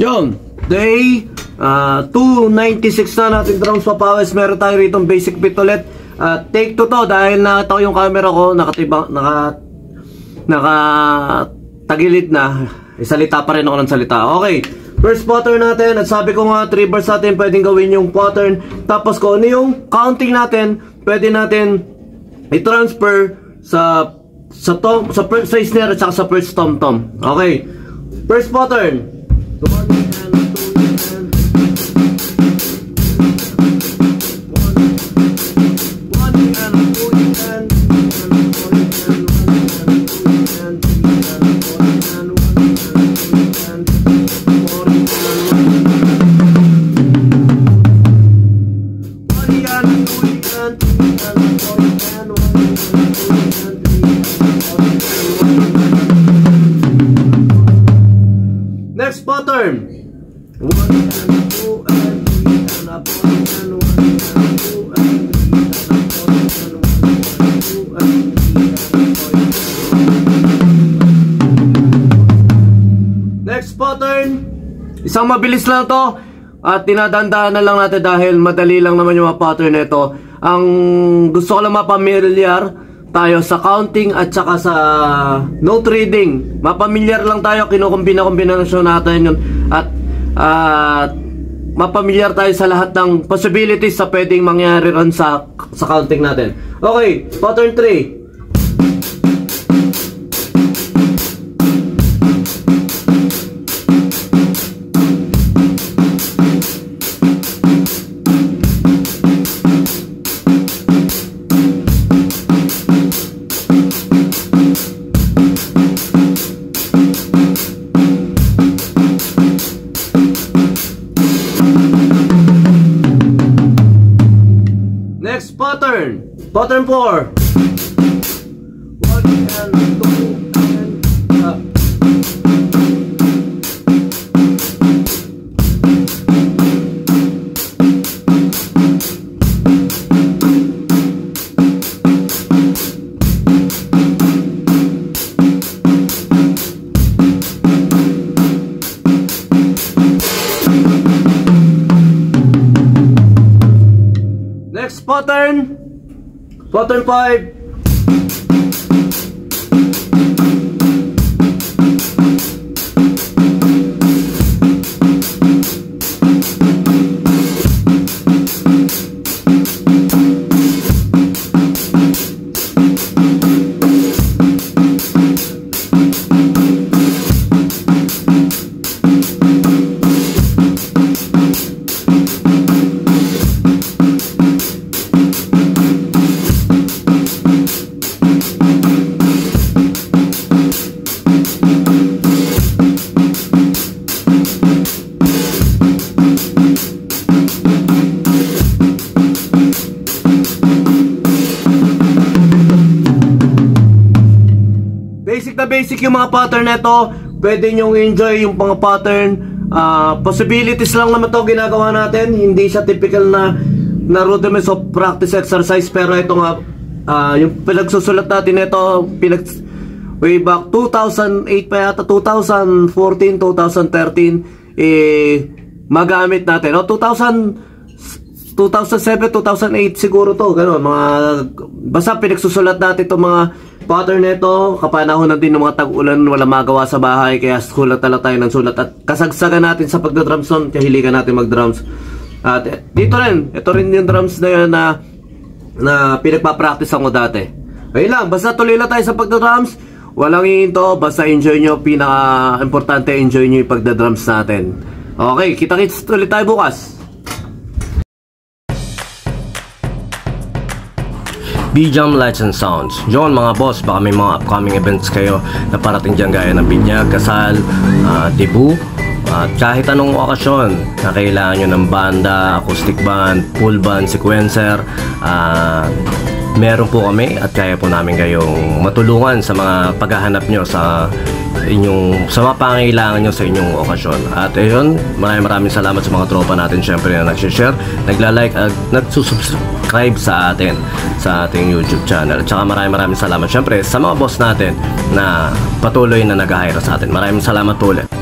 Yun, day 296 na natin drums pa pawis. Meron tayo rito basic beat ulit. Take 2 to dahil nakita ko yung camera ko nakatagilid na. Salita pa rin ako ng salita. Okay, first pattern natin. At sabi ko nga 3 bars natin pwedeng gawin yung pattern. Tapos kung ano yung counting natin, pwede natin i-transfer sa snare at saka sa first tom-tom. Okay, first pattern. 1 and 2 and 1 and 2 and next pattern. 1 and 2 and 3 and up and 1 and 2 and 3 and up and 1 and 2 and 3 and next pattern. Isang mabilis lang to at tinadandaan na lang natin dahil madali lang naman yung mga pattern nito. Ang gusto ko lang mapamilyar tayo sa counting at saka sa note reading. Mapamilyar lang tayo, kinukumbina-kombinasyon natin yun. At mapamilyar tayo sa lahat ng possibilities sa pwedeng mangyari ron sa counting natin. Okay, pattern 3. Next pattern. Pattern 4. 1 and 2 and up. Next pattern. Pattern 5. Basic na basic yung mga pattern nito. Pwede nyong enjoy yung mga pattern. Possibilities lang naman to ginagawa natin. Hindi siya typical na rudiments of practice exercise. Pero ito nga, yung pinagsusulat natin ito, way back 2008 pa yata, 2014, 2013, magamit natin. 2007, 2008 siguro to, gano'n, basta pinagsusulat natin itong mga pattern nito. Kapanahon na din ng mga tag-ulan, wala magawa sa bahay, kaya sulat talaga tayo ng sulat at kasagsagan natin sa pagdadrums nun, kahiligan natin mag-drums. At dito rin, ito rin yung drums na yun na pinagpa-practice ako dati. Ayun lang, basta tuloy lang tayo sa pagdadrums. Walang hihinto, basta enjoy nyo. Pinaka-importante, enjoy nyo yung pagdadrums natin. Okay, kita-kits ulit tayo bukas. B-Jam Lights and Sounds. Yun mga boss, baka may mga upcoming events kayo na parating dyan gaya ng binyag, kasal, debut, at kahit anong okasyon na kailangan nyo ng banda, acoustic band, full band, sequencer, meron po kami at kaya po namin kayong matulungan sa mga paghahanap nyo sa mga pangailangan nyo sa inyong okasyon. At ayun, maraming salamat sa mga tropa natin syempre na nagsishare, nagla-like at nagsusubscribe sa atin sa ating YouTube channel. At saka maraming salamat syempre sa mga boss natin na patuloy na nag-hire sa atin. Maraming salamat po ulit.